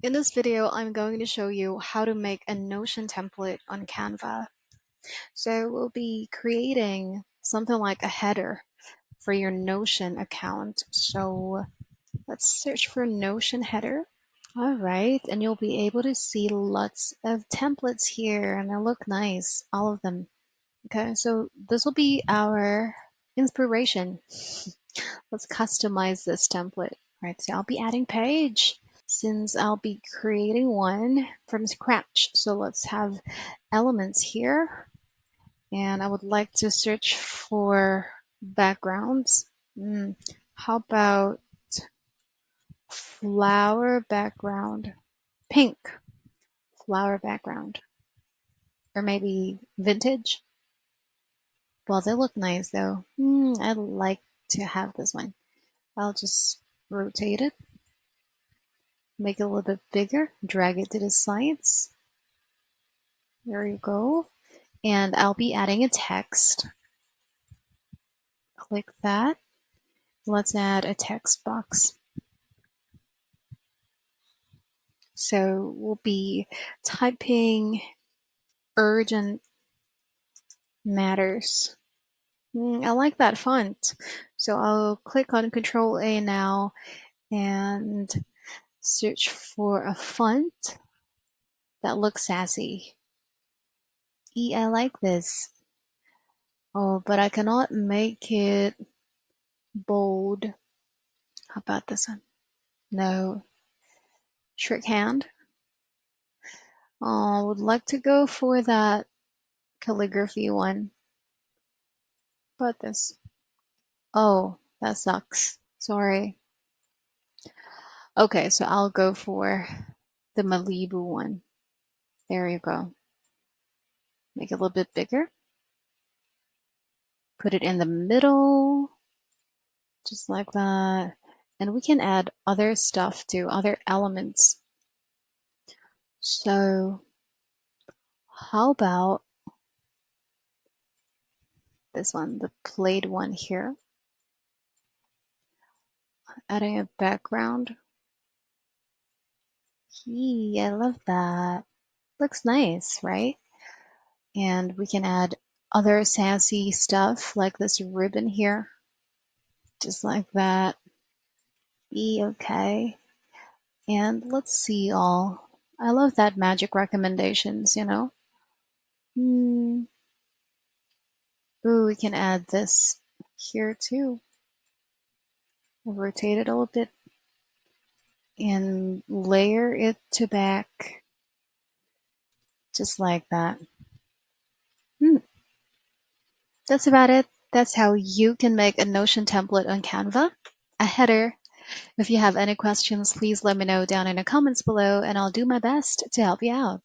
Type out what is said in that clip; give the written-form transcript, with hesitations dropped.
In this video, I'm going to show you how to make a Notion template on Canva. So we'll be creating something like a header for your Notion account. So let's search for Notion header. All right, and you'll be able to see lots of templates here and they look nice, all of them. Okay, so this will be our inspiration. Let's customize this template. All right, so I'll be adding page, since I'll be creating one from scratch. So let's have elements here. And I would like to search for backgrounds. How about flower background? Pink flower background. Or maybe vintage. Well, they look nice though. I'd like to have this one. I'll just rotate it, make it a little bit bigger, drag it to the sides. There you go. And I'll be adding a text. Click that. Let's add a text box. So we'll be typing urgent matters. I like that font. So I'll click on Control A now and search for a font that looks sassy. I like this. Oh, but I cannot make it bold. How about this one? No. Shorthand. I would like to go for that calligraphy one. How about this? Oh, that sucks. Sorry. Okay, so I'll go for the Malibu one. There you go. Make it a little bit bigger. Put it in the middle, just like that. And we can add other stuff too, other elements. So how about this one, the played one here? Adding a background. I love that. Looks nice, right? And we can add other sassy stuff like this ribbon here, just like that. Okay. And let's see all. I love that magic recommendations, you know. Ooh, we can add this here too. We'll rotate it a little bit and layer it to back, just like that. That's about it. That's how you can make a Notion template on Canva. A header. If you have any questions, please let me know down in the comments below and I'll do my best to help you out.